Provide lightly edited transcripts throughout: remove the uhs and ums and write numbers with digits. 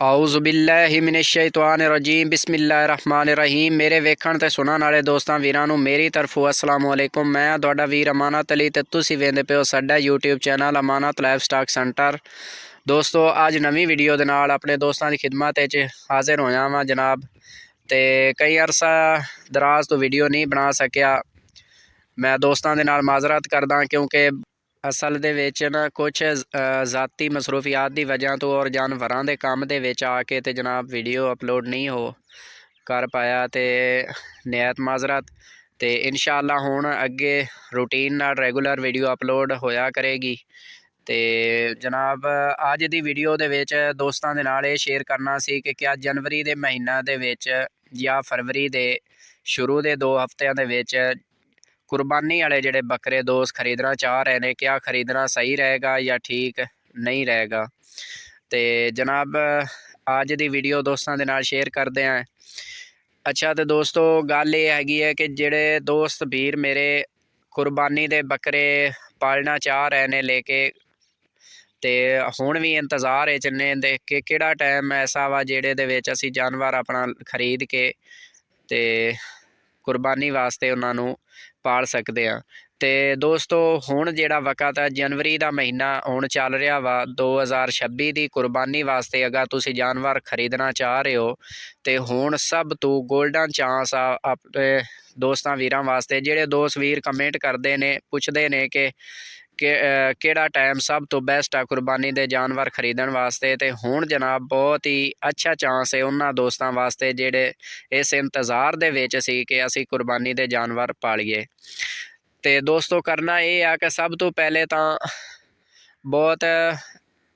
ਆਊਜ਼ੁ ਬਿल्लाहि मिनश्शैतानिर्रजीम बिस्मिल्लाहिर्रहमानिर्रहीम। मेरे वेखण ते सुनन वाले दोस्तां वीरां नूं मेरी तरफों अस्सलाम वालेकुम। मैं तुहाडा वीर अमानत अली ते तुसीं वेंदे पिओ साडा यूट्यूब चैनल अमानत लाइफ स्टॉक सेंटर। दोस्तों अज नवीं वीडियो दे नाल अपने दोस्तां दी खिदमत च हाजिर होया वां जनाब। ते कई अरसा दराज तो वीडियो नहीं बना सकिया, मैं दोस्तां दे नाल माजरत करदा क्योंकि असल दे विच ना कुछ ज़ाती मसरूफियात की वजह तो और जानवरां दे काम दे विच आके ते जनाब वीडियो अपलोड नहीं हो कर पाया, तो निहायत माजरत। तो इंशाअल्लाह हुण अगे रूटीन नाल रेगूलर वीडियो अपलोड होया करेगी। तो जनाब अज दी वीडियो दे विच दोस्तां दे नाल ये शेयर करना सी कि क्या जनवरी दे महीना दे विच या फरवरी दे शुरू दे 2 हफ्तिਆਂ दे विच कुरबानी वाले जोड़े बकरे दोस्त खरीदना चाह रहे हैं, क्या खरीदना सही रहेगा या ठीक नहीं रहेगा। तो जनाब अज की वीडियो दोस्तों के नाल शेयर करते हैं। अच्छा तो दोस्तों गल ये हैगी है कि जेड़े दोस्त वीर मेरे कुरबानी दे बकरे पालना चाह रहे हैं लेके, तो हुण भी इंतज़ार चने दे कि किहड़ा टाइम ऐसा वा जेड़े दे विच असीं जानवर अपना खरीद के ते कुरबानी वास्ते उन्होंने पाल सकते हैं। तो दोस्तों हुण जिहड़ा वक़्त है जनवरी का महीना हुण चल रहा वा 2026 की कुरबानी वास्ते अगर तुसीं जानवर खरीदना चाह रहे हो तो हुण सब तो गोल्डन चांस आ अपने दोस्तां वीरां वास्ते। जिहड़े दोस्त वीर कमेंट करते हैं पुछते हैं कि किहड़ा टाइम सब तो बेस्ट आ कुरबानी दे जानवर खरीदण वास्ते, तो हुण जनाब बहुत ही अच्छा चांस है उन्हां दोस्तां वास्ते जिहड़े इस इंतज़ार दे विच सी कि असीं कुरबानी दे जानवर पालीए। तो दोस्तों करना ये आ कि सब तो पहले तो बहुत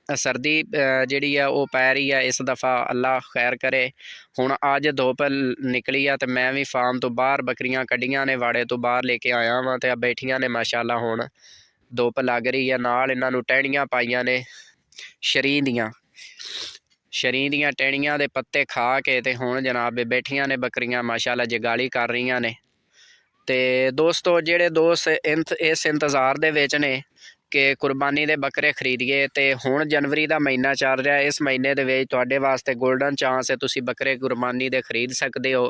सर्दी जिहड़ी है वो पै रही है इस दफ़ा, अल्लाह खैर करे। हुण अज धुप निकली है तो मैं भी फार्म तो बाहर बकरियां कड्डियां ने, वाड़े तो बाहर लेके आया वां ते बैठियां ने माशाअल्लाह। हुण धुप लग रही है, नाल इन्हां नूं टहनियां पाईयां ने शरीं दियां टहनियां दे पत्ते खा के ते हुण जनाब बैठियां ने बकरियां माशाअल्लाह जगाली कर रही ने। तो दोस्तों जेड़े दोस्त इस इंतज़ार दे विच ने कि कुरबानी दे बकरे खरीदिए, तो हुण जनवरी का महीना चल रहा है, इस महीने दे विच तुहाडे वास्ते गोल्डन चांस है, तुसीं बकरे कुरबानी दे खरीद सकते हो।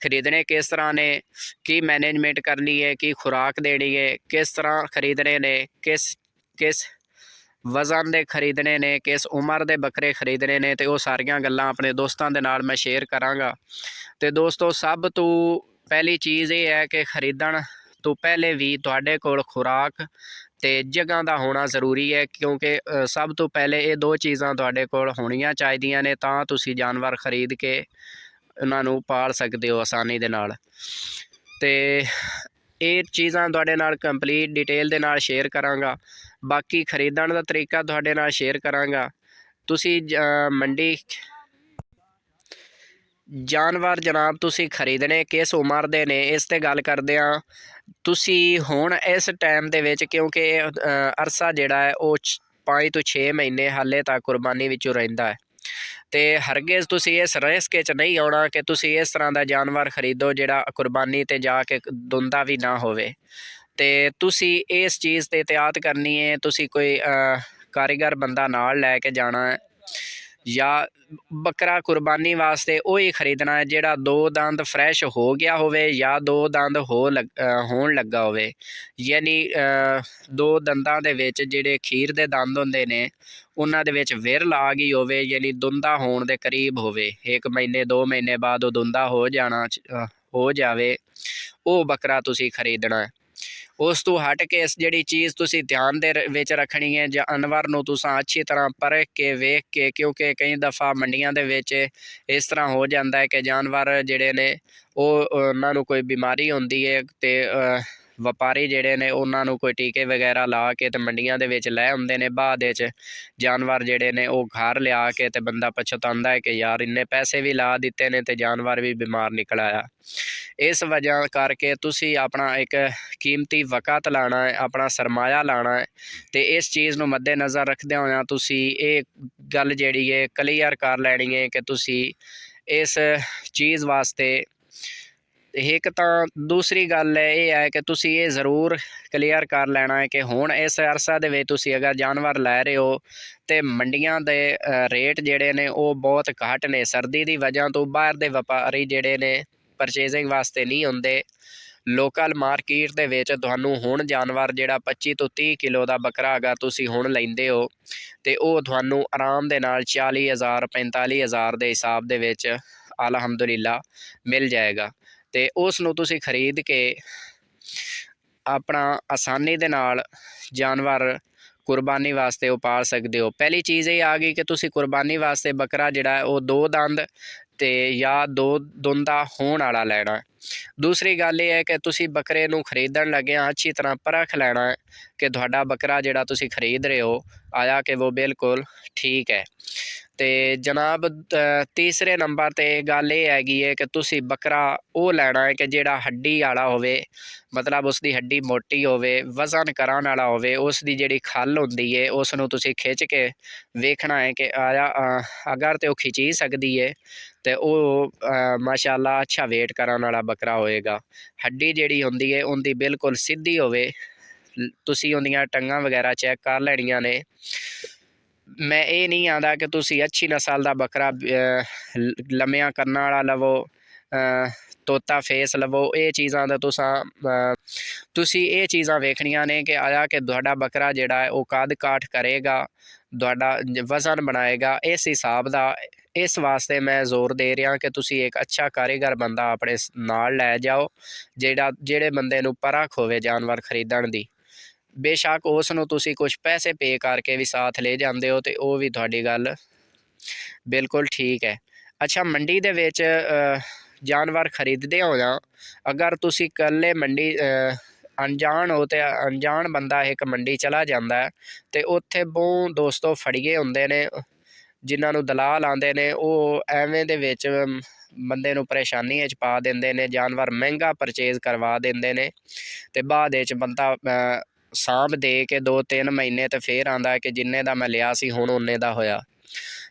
खरीदने किस तरह ने, की मैनेजमेंट करनी है, की खुराक देनी है, किस तरह खरीदने ने, किस किस वज़न दे खरीदने ने, किस उम्र दे बकरे खरीदने ने, तो वो सारियां गल्लां अपने दोस्तों के नाल मैं शेयर करांगा। तो दोस्तों सब तो पहली चीज़ ये है कि खरीदण तो पहले भी तुहाडे कोल खुराक ते जगह का होना जरूरी है, क्योंकि सब तो पहले ये 2 चीज़ां तुहाडे कोल होणियां चाहीदियां ने, तां तुसीं जानवर खरीद के उन्होंने पाल सकते हो आसानी दे नाल। ते ये चीज़ां तुहाडे नाल कंप्लीट डिटेल दे नाल शेयर करांगा। बाकी खरीदण दा तरीका तुहाडे नाल शेयर करांगा। तुसीं मंडी जानवर जनाब तुसीं खरीदने किस उम्र दे ने, इस ते गल करदे आं। तुसीं हुण इस टाइम दे विच क्योंकि अरसा जिहड़ा है वो 5 तो 6 महीने हाले तक कुरबानी विचों रहिंदा है, तो हरगिज़ तुसीं इस रिस्क च नहीं आउणा कि तुसीं इस तरह का जानवर खरीदो जिहड़ा कुरबानी ते जाके दुंदा भी ना होवे। तो तुसीं इस चीज़ ते एहतियात करनी है, तुसीं कोई कारीगर बंदा नाल लैके जाना है, या बकरा कुरबानी वास्ते वही खरीदना है जिहड़ा 2 दंद फ्रैश हो गया होवे या 2 दंद होण लगा होवे। यानी 2 दंदां दे विच जिहड़े खीर दे दंद हुंदे ने उन्हां दे विच विरल आ गई होवे, यानी दुंदा होण दे करीब होवे, 1 महीने 2 महीने बाद वो दुंदा हो जावे, वो बकरा तुसीं खरीदना है। उस तो हट के इस जिहड़ी चीज़ तुसीं ध्यान दे विच रखनी है, जानवर नूं तुसां अच्छी तरह परख के वेख के, क्योंकि कई दफ़ा मंडियां दे विच इस तरह हो जाता है कि जानवर जिहड़े ने उन्हां नूं कोई बीमारी होंदी है, तो व्यापारी जिहड़े ने उन्हां नूं कोई टीके वगैरह ला के ते मंडियां दे विच लै आउंदे ने, बाद विच जानवर जिहड़े ने वो घर लिया के ते बंदा पछतांदा है कि यार इन्ने पैसे भी ला दिते ने ते जानवर भी बीमार निकल आया। इस वजह करके तुसीं अपना एक कीमती वक़्त लाना है, अपना सरमाया लाना है, तो इस चीज़ नूं मद्देनज़र रखदे होया तुसीं ये गल जिहड़ी है क्लीयर कर लैनी है कि तुसीं इस चीज़ वास्ते ਇੱਕ ਤਾਂ ਦੂਸਰੀ ਗੱਲ ਇਹ ਹੈ ਕਿ ਤੁਸੀਂ ਇਹ ਜ਼ਰੂਰ ਕਲੀਅਰ ਕਰ ਲੈਣਾ ਹੈ ਕਿ ਹੁਣ ਇਸ ਅਰਸਾ ਦੇ ਵਿੱਚ ਤੁਸੀਂ ਅਗਰ ਜਾਨਵਰ ਲੈ ਰਹੇ ਹੋ ਤੇ ਮੰਡੀਆਂ ਦੇ ਰੇਟ ਜਿਹੜੇ ਨੇ ਉਹ ਬਹੁਤ ਘੱਟ ਨੇ। ਸਰਦੀ ਦੀ ਵਜ੍ਹਾ ਤੋਂ ਬਾਹਰ ਦੇ ਵਪਾਰੀ ਜਿਹੜੇ ਨੇ ਪਰਚੇਜ਼ਿੰਗ ਵਾਸਤੇ ਨਹੀਂ ਹੁੰਦੇ। ਲੋਕਲ ਮਾਰਕੀਟ ਦੇ ਵਿੱਚ ਤੁਹਾਨੂੰ ਹੁਣ ਜਾਨਵਰ ਜਿਹੜਾ 25 ਤੋਂ 30 ਕਿਲੋ ਦਾ ਬੱਕਰਾ ਅਗਰ ਤੁਸੀਂ ਹੁਣ ਲੈਂਦੇ ਹੋ ਤੇ ਉਹ ਤੁਹਾਨੂੰ ਆਰਾਮ ਦੇ ਨਾਲ 40,000 45,000 ਦੇ ਹਿਸਾਬ ਦੇ ਵਿੱਚ ਅਲਹਮਦੁਲਿਲਾ ਮਿਲ ਜਾਏਗਾ। ਤੇ ਉਸ ਨੂੰ ਤੁਸੀਂ ਖਰੀਦ ਕੇ ਆਪਣਾ ਆਸਾਨੀ ਦੇ ਨਾਲ ਜਾਨਵਰ ਕੁਰਬਾਨੀ ਵਾਸਤੇ ਉਹ ਪਾਲ ਸਕਦੇ ਹੋ। ਪਹਿਲੀ ਚੀਜ਼ ਇਹ ਆ ਗਈ ਕਿ ਤੁਸੀਂ ਕੁਰਬਾਨੀ ਵਾਸਤੇ ਬੱਕਰਾ ਜਿਹੜਾ ਉਹ 2 ਦੰਦ ਤੇ ਜਾਂ 2 ਦੁੰਦਾ ਹੋਣ ਵਾਲਾ ਲੈਣਾ। ਦੂਸਰੀ ਗੱਲ ਇਹ ਹੈ ਕਿ ਤੁਸੀਂ ਬੱਕਰੇ ਨੂੰ ਖਰੀਦਣ ਲੱਗਿਆਂ ਅੱਛੀ ਤਰ੍ਹਾਂ ਪਰਖ ਲੈਣਾ ਕਿ ਤੁਹਾਡਾ ਬੱਕਰਾ ਜਿਹੜਾ ਤੁਸੀਂ ਖਰੀਦ ਰਹੇ ਹੋ ਆਇਆ ਕਿ ਉਹ ਬਿਲਕੁਲ ਠੀਕ ਹੈ। ਤੇ ਜਨਾਬ ਤੀਸਰੇ ਨੰਬਰ 'ਤੇ ਗੱਲ ਇਹ ਹੈਗੀ ਹੈ ਕਿ ਤੁਸੀਂ ਬੱਕਰਾ ਉਹ ਲੈਣਾ ਹੈ ਕਿ ਜਿਹੜਾ ਹੱਡੀ ਵਾਲਾ ਹੋਵੇ, ਮਤਲਬ ਉਸ ਦੀ ਹੱਡੀ ਮੋਟੀ ਹੋਵੇ, ਵਜ਼ਨ ਕਰਨ ਵਾਲਾ ਹੋਵੇ। ਉਸ ਦੀ ਜਿਹੜੀ ਖੱਲ ਹੁੰਦੀ ਹੈ ਉਸ ਨੂੰ ਤੁਸੀਂ ਖਿੱਚ ਕੇ ਵੇਖਣਾ ਹੈ ਕਿ ਆਇਆ ਅਗਰ ਤਾਂ ਉਹ ਖਿੱਚੀ ਸਕਦੀ ਹੈ ਤੇ ਉਹ ਮਾਸ਼ਾਅੱਲਾ ਅੱਛਾ ਵੇਟ ਕਰਨ ਵਾਲਾ ਬੱਕਰਾ ਹੋਏਗਾ। ਹੱਡੀ ਜਿਹੜੀ ਹੁੰਦੀ ਹੈ ਉਹਦੀ ਬਿਲਕੁਲ ਸਿੱਧੀ ਹੋਵੇ। ਤੁਸੀਂ ਉਹਦੀਆਂ ਟੰਗਾਂ ਵਗੈਰਾ ਚੈੱਕ ਕਰ ਲੈਣੀਆਂ ਨੇ। ਮੈਂ ਇਹ ਨਹੀਂ ਆਂਦਾ ਕਿ ਤੁਸੀਂ ਅੱਛੀ ਨਸਲ ਦਾ ਬੱਕਰਾ ਲੰਮੀਆਂ ਕੰਨਾਂ ਵਾਲਾ ਲਵੋ, ਤੋਤਾ ਫੇਸ ਲਵੋ। ਇਹ ਚੀਜ਼ਾਂ ਦਾ ਤੁਸੀਂ ਇਹ ਚੀਜ਼ਾਂ ਵੇਖਣੀਆਂ ਨੇ ਕਿ ਆਇਆ ਕਿ ਤੁਹਾਡਾ ਬੱਕਰਾ ਜਿਹੜਾ ਹੈ ਉਹ ਕੱਦ ਕਾਠ ਕਰੇਗਾ, ਤੁਹਾਡਾ ਵਜ਼ਨ ਬਣਾਏਗਾ। ਇਸ ਹਿਸਾਬ ਦਾ ਇਸ ਵਾਸਤੇ ਮੈਂ ਜ਼ੋਰ ਦੇ ਰਿਹਾ ਕਿ ਤੁਸੀਂ ਇੱਕ ਅੱਛਾ ਕਾਰੀਗਰ ਬੰਦਾ ਆਪਣੇ ਨਾਲ ਲੈ ਜਾਓ ਜਿਹੜੇ ਬੰਦੇ ਨੂੰ ਪਰਖ ਹੋਵੇ ਜਾਨਵਰ ਖਰੀਦਣ ਦੀ। ਬੇਸ਼ੱਕ ਉਸ ਨੂੰ ਤੁਸੀਂ ਕੁਛ ਪੈਸੇ ਪੇ ਕਰਕੇ ਵੀ ਸਾਥ ਲੈ ਜਾਂਦੇ ਹੋ ਤੇ ਉਹ ਵੀ ਤੁਹਾਡੀ ਗੱਲ ਬਿਲਕੁਲ ਠੀਕ ਹੈ। ਅੱਛਾ, ਮੰਡੀ ਦੇ ਵਿੱਚ ਜਾਨਵਰ ਖਰੀਦਦੇ ਹੋ ਜਾਂ ਅਗਰ ਤੁਸੀਂ ਇਕੱਲੇ ਮੰਡੀ ਅਣਜਾਣ ਹੋ ਤੇ ਅਣਜਾਣ ਬੰਦਾ ਇੱਕ ਮੰਡੀ ਚਲਾ ਜਾਂਦਾ ਹੈ ਤੇ ਉੱਥੇ ਬਹੁਤ ਦੋਸਤੋ ਫੜੀਏ ਹੁੰਦੇ ਨੇ ਜਿਨ੍ਹਾਂ ਨੂੰ ਦਲਾਲ ਆਉਂਦੇ ਨੇ। ਉਹ ਐਵੇਂ ਦੇ ਵਿੱਚ ਬੰਦੇ ਨੂੰ ਪਰੇਸ਼ਾਨੀ ਵਿੱਚ ਪਾ ਦਿੰਦੇ ਨੇ, ਜਾਨਵਰ ਮਹਿੰਗਾ ਪਰਚੇਜ਼ ਕਰਵਾ ਦਿੰਦੇ ਨੇ ਤੇ ਬਾਅਦ ਵਿੱਚ ਬੰਦਾ ਸਾਂਭ ਦੇ ਕੇ 2-3 ਮਹੀਨੇ ਤੇ ਫਿਰ ਆਉਂਦਾ ਕਿ ਜਿੰਨੇ ਦਾ ਮੈਂ ਲਿਆ ਸੀ ਹੁਣ ਓਨੇ ਦਾ ਹੋਇਆ।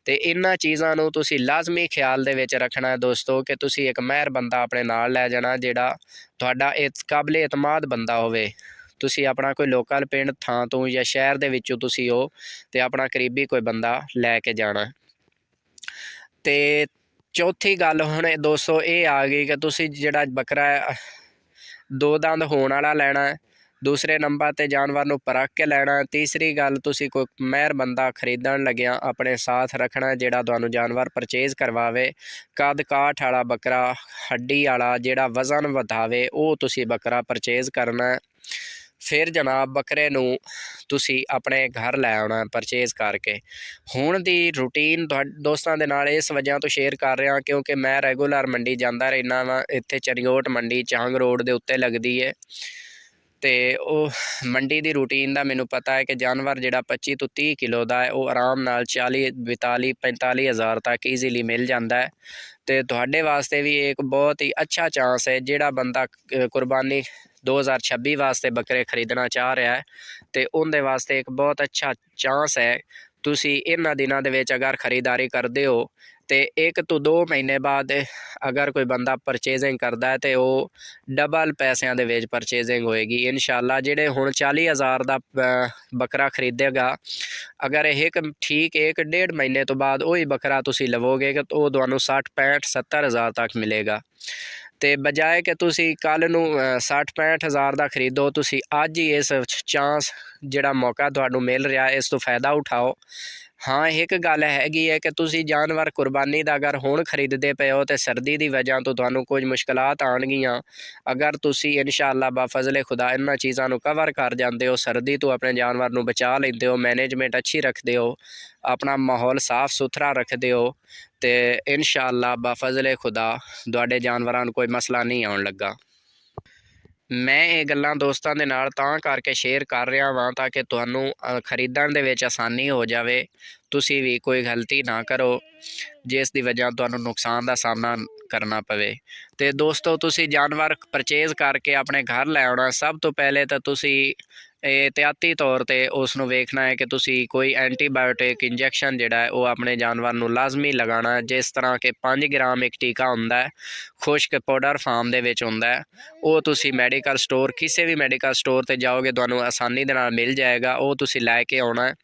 ਤੇ ਇਹਨਾਂ ਚੀਜ਼ਾਂ ਨੂੰ ਤੁਸੀਂ ਲਾਜ਼ਮੀ ਖਿਆਲ ਦੇ ਵਿੱਚ ਰੱਖਣਾ ਹੈ ਦੋਸਤੋ ਕਿ ਤੁਸੀਂ ਇੱਕ ਮਾਹਿਰ ਬੰਦਾ ਆਪਣੇ ਨਾਲ ਲੈ ਜਾਣਾ ਜਿਹੜਾ ਤੁਹਾਡਾ ਕਾਬਲੇ ਇਤਮਾਦ ਬੰਦਾ ਹੋਵੇ। ਤੁਸੀਂ ਆਪਣਾ ਕੋਈ ਲੋਕਲ ਪਿੰਡ ਥਾਂ ਤੋਂ ਜਾਂ ਸ਼ਹਿਰ ਦੇ ਵਿੱਚੋਂ ਤੁਸੀਂ ਉਹ ਤੇ ਆਪਣਾ ਕਰੀਬੀ ਕੋਈ ਬੰਦਾ ਲੈ ਕੇ ਜਾਣਾ। ਤੇ ਚੌਥੀ ਗੱਲ ਹੁਣ ਦੋਸਤੋ ਇਹ ਆ ਗਈ ਕਿ ਤੁਸੀਂ ਜਿਹੜਾ ਬੱਕਰਾ 2 ਦੰਦ ਹੋਣ ਵਾਲਾ ਲੈਣਾ। ਦੂਸਰੇ ਨੰਬਰ 'ਤੇ ਜਾਨਵਰ ਨੂੰ ਪਰਖ ਕੇ ਲੈਣਾ। ਤੀਸਰੀ ਗੱਲ ਤੁਸੀਂ ਕੋਈ ਮਾਹਿਰ ਬੰਦਾ ਖਰੀਦਣ ਲੱਗਿਆ ਆਪਣੇ ਸਾਥ ਰੱਖਣਾ ਜਿਹੜਾ ਤੁਹਾਨੂੰ ਜਾਨਵਰ ਪਰਚੇਜ਼ ਕਰਵਾਵੇ। ਕੱਦ ਕਾਠ ਵਾਲਾ ਬੱਕਰਾ, ਹੱਡੀ ਵਾਲਾ ਜਿਹੜਾ ਵਜ਼ਨ ਵਧਾਵੇ ਉਹ ਤੁਸੀਂ ਬੱਕਰਾ ਪਰਚੇਜ਼ ਕਰਨਾ। ਫਿਰ ਜਨਾਬ ਬੱਕਰੇ ਨੂੰ ਤੁਸੀਂ ਆਪਣੇ ਘਰ ਲੈ ਆਉਣਾ ਪਰਚੇਜ਼ ਕਰਕੇ। ਹੁਣ ਦੀ ਰੂਟੀਨ ਦੋਸਤਾਂ ਦੇ ਨਾਲ ਇਸ ਵਜ੍ਹਾ ਤੋਂ ਸ਼ੇਅਰ ਕਰ ਰਿਹਾ ਕਿਉਂਕਿ ਮੈਂ ਰੈਗੂਲਰ ਮੰਡੀ ਜਾਂਦਾ ਰਹਿੰਦਾ ਵਾਂ। ਇੱਥੇ ਚਰਿਓਟ ਮੰਡੀ ਚਾਂਗ ਰੋਡ ਦੇ ਉੱਤੇ ਲੱਗਦੀ ਹੈ ਤੇ ਉਹ ਮੰਡੀ ਦੀ ਰੂਟੀਨ ਦਾ ਮੈਨੂੰ ਪਤਾ ਹੈ ਕਿ ਜਾਨਵਰ ਜਿਹੜਾ 25 ਤੋਂ 30 ਕਿਲੋ ਦਾ ਹੈ ਉਹ ਆਰਾਮ ਨਾਲ 40 42 45 ਹਜ਼ਾਰ ਤੱਕ ਈਜ਼ੀਲੀ ਮਿਲ ਜਾਂਦਾ ਹੈ। ਤੇ ਤੁਹਾਡੇ ਵਾਸਤੇ ਵੀ ਇੱਕ ਬਹੁਤ ਹੀ ਅੱਛਾ ਚਾਂਸ ਹੈ। ਜਿਹੜਾ ਬੰਦਾ ਕੁਰਬਾਨੀ 2026 ਵਾਸਤੇ ਬੱਕਰੇ ਖਰੀਦਣਾ ਚਾਹ ਰਿਹਾ ਹੈ ਤੇ ਉਹਦੇ ਵਾਸਤੇ ਇੱਕ ਬਹੁਤ ਅੱਛਾ ਚਾਂਸ ਹੈ। ਤੁਸੀਂ ਇਹਨਾਂ ਦਿਨਾਂ ਦੇ ਵਿੱਚ ਅਗਰ ਖਰੀਦਦਾਰੀ ਕਰਦੇ ਹੋ ਤੇ 1 ਤੋਂ 2 ਮਹੀਨੇ ਬਾਅਦ ਅਗਰ ਕੋਈ ਬੰਦਾ ਪਰਚੇਜ਼ਿੰਗ ਕਰਦਾ ਹੈ ਤੇ ਉਹ ਡਬਲ ਪੈਸਿਆਂ ਦੇ ਵਿੱਚ ਪਰਚੇਜ਼ਿੰਗ ਹੋਏਗੀ ਇਨਸ਼ਾਅੱਲਾ। ਜਿਹੜੇ ਹੁਣ 40,000 ਦਾ ਬੱਕਰਾ ਖਰੀਦੇਗਾ ਅਗਰ ਇੱਕ ਠੀਕ 1-1.5 ਮਹੀਨੇ ਤੋਂ ਬਾਅਦ ਉਹੀ ਬੱਕਰਾ ਤੁਸੀਂ ਲਵੋਗੇ ਕਿ ਉਹ ਤੁਹਾਨੂੰ 60 65 70 ਹਜ਼ਾਰ ਤੱਕ ਮਿਲੇਗਾ। ਤੇ ਬਜਾਏ ਕਿ ਤੁਸੀਂ ਕੱਲ੍ਹ ਨੂੰ 60 65 ਹਜ਼ਾਰ ਦਾ ਖਰੀਦੋ, ਤੁਸੀਂ ਅੱਜ ਹੀ ਇਸ ਚਾਂਸ ਜਿਹੜਾ ਮੌਕਾ ਤੁਹਾਨੂੰ ਮਿਲ ਰਿਹਾ ਇਸ ਤੋਂ ਫਾਇਦਾ ਉਠਾਓ। ਹਾਂ, ਇੱਕ ਗੱਲ ਹੈਗੀ ਹੈ ਕਿ ਤੁਸੀਂ ਜਾਨਵਰ ਕੁਰਬਾਨੀ ਦਾ ਅਗਰ ਹੁਣ ਖਰੀਦਦੇ ਪਏ ਹੋ ਤੇ ਸਰਦੀ ਦੀ ਵਜ੍ਹਾ ਤੋਂ ਤੁਹਾਨੂੰ ਕੁਝ ਮੁਸ਼ਕਲਾਤ ਆਉਣਗੀਆਂ। ਅਗਰ ਤੁਸੀਂ ਇਨਸ਼ਾਅੱਲਾ ਬਾਫਜ਼ਲੇ ਖੁਦਾ ਇਹਨਾਂ ਚੀਜ਼ਾਂ ਨੂੰ ਕਵਰ ਕਰ ਜਾਂਦੇ ਹੋ, ਸਰਦੀ ਤੋਂ ਆਪਣੇ ਜਾਨਵਰ ਨੂੰ ਬਚਾ ਲੈਂਦੇ ਹੋ, ਮੈਨੇਜਮੈਂਟ ਅੱਛੀ ਰੱਖਦੇ ਹੋ, ਆਪਣਾ ਮਾਹੌਲ ਸਾਫ਼ ਸੁਥਰਾ ਰੱਖਦੇ ਹੋ ਤੇ ਇਨਸ਼ਾਅੱਲਾ ਬਾਫਜ਼ਲੇ ਖੁਦਾ ਤੁਹਾਡੇ ਜਾਨਵਰਾਂ ਨੂੰ ਕੋਈ ਮਸਲਾ ਨਹੀਂ ਆਉਣ ਲੱਗਾ। ਮੈਂ ਇਹ ਗੱਲਾਂ ਦੋਸਤਾਂ ਦੇ ਨਾਲ ਤਾਂ ਕਰਕੇ ਸ਼ੇਅਰ ਕਰ ਰਿਹਾ ਵਾਂ ਤਾਂ ਕਿ ਤੁਹਾਨੂੰ ਖਰੀਦਣ ਦੇ ਵਿੱਚ ਆਸਾਨੀ ਹੋ ਜਾਵੇ, ਤੁਸੀਂ ਵੀ ਕੋਈ ਗਲਤੀ ਨਾ ਕਰੋ ਜਿਸ ਦੀ ਵਜ੍ਹਾ ਤੁਹਾਨੂੰ ਨੁਕਸਾਨ ਦਾ ਸਾਹਮਣਾ ਕਰਨਾ ਪਵੇ। ਤੇ ਦੋਸਤੋ ਤੁਸੀਂ ਜਾਨਵਰ ਪਰਚੇਜ਼ ਕਰਕੇ ਆਪਣੇ ਘਰ ਲੈ ਆਉਣਾ। ਸਭ ਤੋਂ ਪਹਿਲੇ ਤਾਂ ਤੁਸੀਂ एहतियाती तौर पर उसनू वेखना है कि तुसी कोई एंटीबायोटिक इंजैक्शन जिहड़ा है वो अपने जानवर नू लाजमी लगाना है। जिस तरह के 5 ग्राम एक टीका हुंदा है, खुश्क पाउडर फार्म दे विच हुंदा है, वो तुसी मैडिकल स्टोर किसी भी मैडिकल स्टोर ते जाओगे तुहानू आसानी दे नाल मिल जाएगा। वो तुसी लैके आउणा है।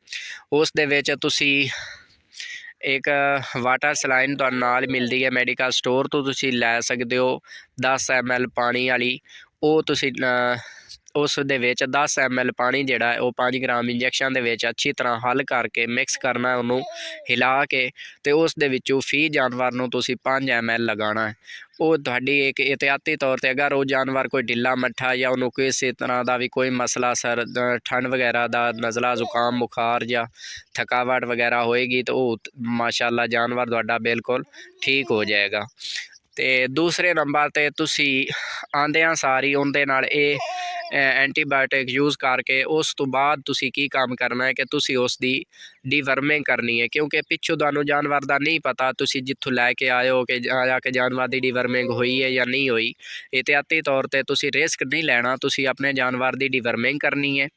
उस दे विच तुसी एक वाटर सलाइन तुहानू नाल मिलदी है मैडिकल स्टोर तो तुसी लै सकदे हो 10 ml पानी वाली। वो तुसी उस दे विच 10 ml पानी जिहड़ा है वो 5 ग्राम इंजैक्शन दे विच अच्छी तरह हल करके मिक्स करना है, उन्होंने हिला के ते उस दे विचों फी जानवर नू तुसी 5 ml लगाना है। वो तुहाडी एक एहतियाती तौर पर अगर वो जानवर कोई ढिला मट्ठा या उन्होंने किसी तरह का भी कोई मसला सर ठंड वगैरह का नज़ला जुकाम बुखार या थकावट वगैरह होएगी तो वो माशाअल्लाह जानवर तुहाडा बिल्कुल ठीक हो जाएगा। तो दूसरे नंबर ते तुसी आंदियां सारी उनदे नाल एंटीबायोटिक यूज़ करके उस तो बाद तुसी की काम करना है कि तुसी उसकी डिवर्मिंग करनी है, क्योंकि पिछों तुहानू जानवर का नहीं पता तुसी जिथों लैके आए हो कि जाके जानवर की डिवर्मिंग हुई है या नहीं हुई। एहतियाती तौर पर तुसी रिस्क नहीं लेना, तुसी अपने जानवर की डिवर्मिंग करनी है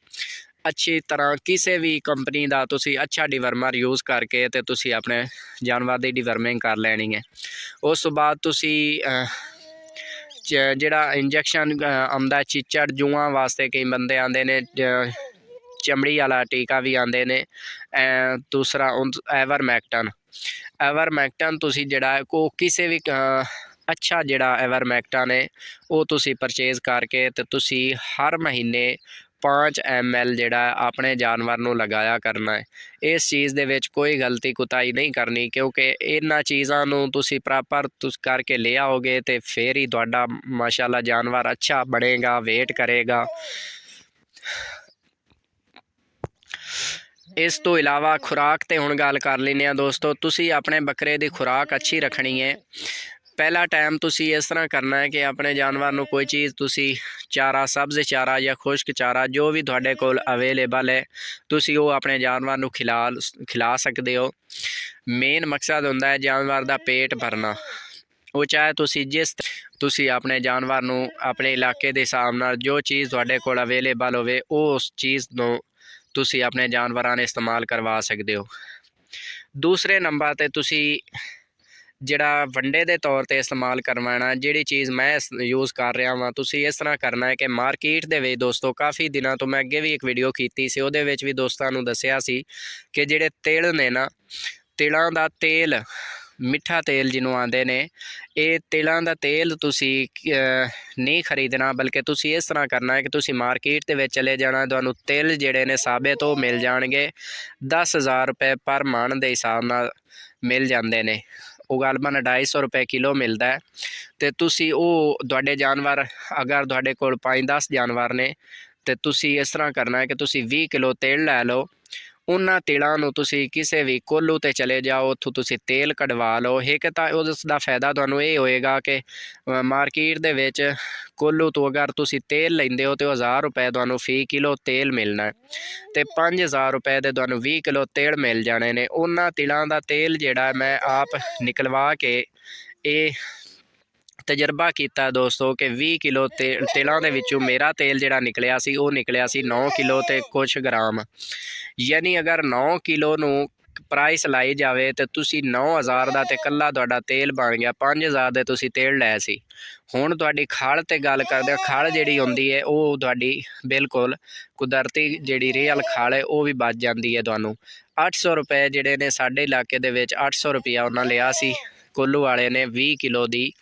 अच्छी तरह। किसी भी कंपनी का तुसी अच्छा डिवर्मर यूज़ करके ते तुसी अपने जानवर की डिवर्मिंग कर लेनी है। उस तो बाद तुसी जिहड़ा इंजैक्शन आंदा चिचड़ जुआं वास्ते कई बंदे आंदे ने चमड़ी वाला टीका भी आंदे ने। दूसरा एवरमैक्टन तुसी जिहड़ा को किसी भी अच्छा जिहड़ा एवरमैक्टन है वो तुसी परचेज करके ते तुसी हर महीने 5 ml जिहड़ा अपने जानवर नू लगाया करना है। इस चीज़ दे विच कोई गलती कुताही नहीं करनी, क्योंकि इन्हां चीज़ां नू तुसी प्रॉपर करके ले आओगे तो फिर ही तुहाडा माशाअल्लाह जानवर अच्छा बनेगा, वेट करेगा। इस तो इलावा खुराक ते हुण गल कर लैंदे आं दोस्तों। तुसी अपने बकरे की खुराक अच्छी रखनी है। पहला टाइम तुसी इस तरह करना है कि अपने जानवर नू कोई चीज़ तुसी चारा सब्ज़ चारा या खुश्क चारा जो भी तुहाडे कोल अवेलेबल है तुसी वो अपने जानवर नू खिला सकदे हो। मेन मकसद हुंदा है जानवर का पेट भरना। वो चाहे तुसी अपने जानवर नू अपने इलाके के हिसाब नाल जो चीज़ तुहाडे कोल अवेलेबल होवे उस चीज़ नू तुसी अपने जानवरां ने इस्तेमाल करवा सकदे हो। दूसरे नंबर ते तुसी जिहड़ा वंडे के तौर पर इस्तेमाल करवाना, जिहड़ी चीज़ मैं यूज़ कर रहा वां तुसी इस तरह करना है कि मार्केट दे विच दोस्तों काफ़ी दिनों तो मैं अगे भी एक वीडियो कीती सी, उहदे विच भी दोस्तां नू दस्सिया सी कि जिहड़े तिल ने ना, तिलां दा तेल मिठा तेल जिन्हों आंदे ने, ये तिलां दा तेल तुसी नहीं खरीदना, बल्कि तुसी इस तरह करना है कि तुसी मार्केट दे विच चले जाना, तुहानू तिल जिहड़े ने साबित वो मिल जाणगे 10,000 रुपए पर मन के हिसाब नाल मिल जाते हैं। वो गलबन 250 रुपए किलो मिलता है। तो तुसी वो तुहाडे जानवर अगर तुहाडे कोल 5-10 जानवर ने तो तुसी इस तरह करना है कि तुसी 20 किलो तेल लै लो। उन्हां तिलां नू तुसी किसी भी कोल्लू ते चले जाओ, उत्थों तुसी तेल कढवा लो। एक तो उसका फायदा तुहानू ये होएगा कि मार्केट दे विच कोल्लू तो अगर तुसी तेल लैंदे हो तो 1000 रुपए तुहानू फी किलो तेल मिलना है, तो 5000 रुपए दे तुहानू 20 किलो तेल मिल जाने ने। उन्हां तिलां दा तेल जिहड़ा मैं आप निकलवा के ये तजर्बा किया दोस्तों कि 20 किलो तिलां दे विचों मेरा तेल जिहड़ा निकलिया सी वो निकलिया सी 9 किलो ते कुछ ग्राम। यानी अगर 9 किलो नू प्राइस लाई जाए तो तुसी 9000 का तो कल्ला तुहाडा तेल बन गया, 5000 दे तुसी तेल लै सी। हुण तुहाडी खल ते गल करदे, खल जिहड़ी हुंदी है वो तुहाडी बिल्कुल कुदरती जिहड़ी रियल खल है वो भी बच जाती है। तुहानू 800 रुपए जिहड़े ने साडे इलाके दे विच 800 रुपया उन्हां लिया सी कोल्लू वाले ने 20 किलो की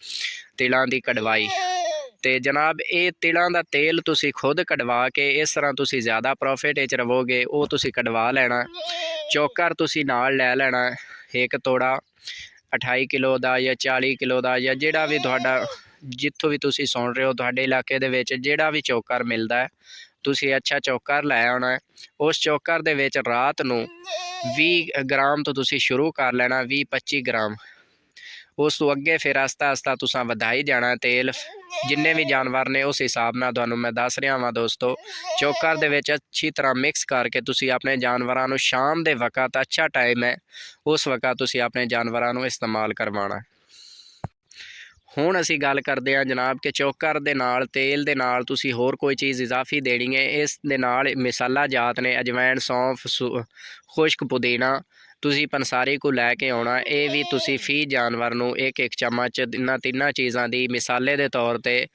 तिलां की कढवाई। तो जनाब ये तिलां दा तेल तुसी खुद कढवा के इस तरह तुसी ज़्यादा प्रॉफिट च रवोगे। वो तुसी कढवा लेना, चोकर तुसी नाल लै लेना, एक तोड़ा 28 किलो का या 40 किलो का या जिहड़ा भी तुहाडा जिथों भी तुसी सुन रहे हो तुहाडे इलाके दे विच जिहड़ा भी चोकर मिलता है तुसी अच्छा चोकर लै आना है। उस चोकर दे विच रात नू 20 ग्राम तो तुसी शुरू कर लेना, 20-25 ग्राम। उस तो अगे फिर आस्ता आस्ता तुसा वधाई जाना तेल जिन्ने भी जानवर ने उस हिसाब नाल तुहानू मैं दस रहा वां दोस्तों। चोकर दे विच अच्छी तरह मिक्स करके तुसी अपने जानवरां नू शाम दे वक्त अच्छा टाइम है उस वक्त तुसी अपने जानवरां नू इस्तेमाल करवाना। ਹੁਣ ਅਸੀਂ ਗੱਲ ਕਰਦੇ ਹਾਂ ਜਨਾਬ ਕਿ ਚੋਕਰ ਦੇ ਨਾਲ ਤੇਲ ਦੇ ਨਾਲ ਤੁਸੀਂ ਹੋਰ ਕੋਈ ਚੀਜ਼ ਇਜ਼ਾਫੀ ਦੇਣੀ ਹੈ। ਇਸ ਦੇ ਨਾਲ ਮਸਾਲਾ ਜਾਤ ਨੇ ਅਜਵਾਇਣ, ਸੌਂਫ, ਖੁਸ਼ਕ ਪੁਦੀਨਾ, ਤੁਸੀਂ ਪੰਸਾਰੀ ਕੋ ਲੈ ਕੇ ਆਉਣਾ। ਇਹ ਵੀ ਤੁਸੀਂ ਫੀ ਜਾਨਵਰ ਨੂੰ ਇੱਕ ਇੱਕ ਚਮਚ ਇਹਨਾਂ ਤਿੰਨਾਂ ਚੀਜ਼ਾਂ ਦੀ ਮਿਸਾਲੇ ਦੇ ਤੌਰ 'ਤੇ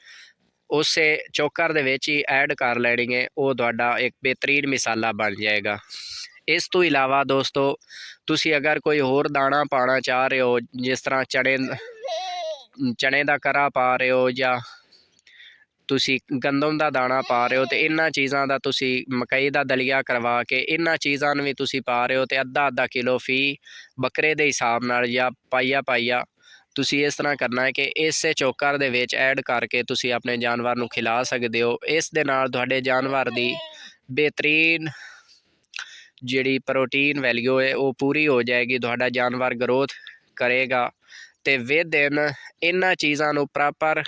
ਉਸੇ ਚੋਕਰ ਦੇ ਵਿੱਚ ਹੀ ਐਡ ਕਰ ਲੈਣੀ ਹੈ। ਉਹ ਤੁਹਾਡਾ ਇੱਕ ਬਿਹਤਰੀਨ ਮਿਸਾਲਾ ਬਣ ਜਾਏਗਾ। ਇਸ ਤੋਂ ਇਲਾਵਾ ਦੋਸਤੋ, ਤੁਸੀਂ ਅਗਰ ਕੋਈ ਹੋਰ ਦਾਣਾ ਪਾਉਣਾ ਚਾਹ ਰਹੇ ਹੋ, ਜਿਸ ਤਰ੍ਹਾਂ ਚਣੇ ਦਾ ਕਰਾ ਪਾ ਰਹੇ ਹੋ ਜਾਂ ਤੁਸੀਂ ਗੰਦਮ ਦਾ ਦਾਣਾ ਪਾ ਰਹੇ ਹੋ, ਤੇ ਇਹਨਾਂ ਚੀਜ਼ਾਂ ਦਾ ਤੁਸੀਂ ਮਕਈ ਦਾ ਦਲੀਆ ਕਰਵਾ ਕੇ ਇਹਨਾਂ ਚੀਜ਼ਾਂ ਨੂੰ ਵੀ ਤੁਸੀਂ ਪਾ ਰਹੇ ਹੋ, ਤੇ ਅੱਧਾ ਕਿਲੋ ਫੀ ਬੱਕਰੇ ਦੇ ਹਿਸਾਬ ਨਾਲ ਜਾਂ ਪਾਈਆ ਤੁਸੀਂ ਇਸ ਤਰ੍ਹਾਂ ਕਰਨਾ ਹੈ ਕਿ ਇਸੇ ਚੋਕਰ ਦੇ ਵਿੱਚ ਐਡ ਕਰਕੇ ਤੁਸੀਂ ਆਪਣੇ ਜਾਨਵਰ ਨੂੰ ਖਿਲਾ ਸਕਦੇ ਹੋ। ਇਸ ਦੇ ਨਾਲ ਤੁਹਾਡੇ ਜਾਨਵਰ ਦੀ ਬਿਹਤਰੀਨ ਜਿਹੜੀ ਪ੍ਰੋਟੀਨ ਵੈਲਿਊ ਹੈ ਉਹ ਪੂਰੀ ਹੋ ਜਾਏਗੀ। ਤੁਹਾਡਾ ਜਾਨਵਰ ਗਰੋਥ ਕਰੇਗਾ। ਅਤੇ ਵਿਦ ਇਨ ਇਹਨਾਂ ਚੀਜ਼ਾਂ ਨੂੰ ਪ੍ਰੋਪਰ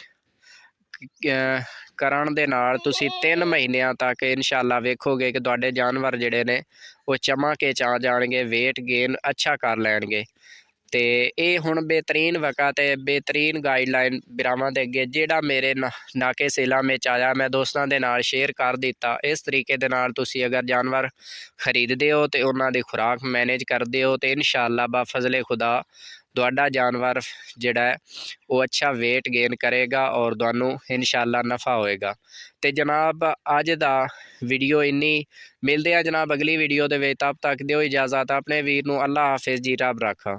ਕਰਨ ਦੇ ਨਾਲ ਤੁਸੀਂ 3 ਮਹੀਨਿਆਂ ਤੱਕ ਇਨਸ਼ਾਅੱਲਾ ਵੇਖੋਗੇ ਕਿ ਤੁਹਾਡੇ ਜਾਨਵਰ ਜਿਹੜੇ ਨੇ ਉਹ ਚਮਕ ਕੇ ਆ ਜਾਣਗੇ, ਵੇਟ ਗੇਨ ਅੱਛਾ ਕਰ ਲੈਣਗੇ। ਅਤੇ ਇਹ ਹੁਣ ਬਿਹਤਰੀਨ ਵਕਤ ਅਤੇ ਬਿਹਤਰੀਨ ਗਾਈਡਲਾਈਨ ਬਿਰਾਵਾਂ ਦੇ ਅੱਗੇ ਜਿਹੜਾ ਮੇਰੇ ਨਾਕੇ ਸੇਲਾਂ ਵਿੱਚ ਆਇਆ, ਮੈਂ ਦੋਸਤਾਂ ਦੇ ਨਾਲ ਸ਼ੇਅਰ ਕਰ ਦਿੱਤਾ। ਇਸ ਤਰੀਕੇ ਦੇ ਨਾਲ ਤੁਸੀਂ ਅਗਰ ਜਾਨਵਰ ਖਰੀਦਦੇ ਹੋ ਅਤੇ ਉਹਨਾਂ ਦੀ ਖੁਰਾਕ ਮੈਨੇਜ ਕਰਦੇ ਹੋ, ਅਤੇ ਇਨਸ਼ਾਅੱਲਾ ਬਫਜ਼ਲੇ ਖੁਦਾ ਤੁਹਾਡਾ ਜਾਨਵਰ ਜਿਹੜਾ ਹੈ ਉਹ ਅੱਛਾ ਵੇਟ ਗੇਨ ਕਰੇਗਾ ਔਰ ਤੁਹਾਨੂੰ ਇਨਸ਼ਾਅੱਲਾ ਨਫਾ ਹੋਏਗਾ। ਅਤੇ ਜਨਾਬ ਅੱਜ ਦਾ ਵੀਡੀਓ ਇੰਨੀ, ਮਿਲਦੇ ਆ ਜਨਾਬ ਅਗਲੀ ਵੀਡੀਓ ਦੇ ਵਿੱਚ। ਤਬ ਤੱਕ ਦਿਓ ਇਜਾਜ਼ਤ। ਆਪਣੇ ਵੀਰ ਨੂੰ ਅੱਲਾ ਹਾਫਿਜ਼ ਜੀ, ਰੱਬ ਰਾਖਾ।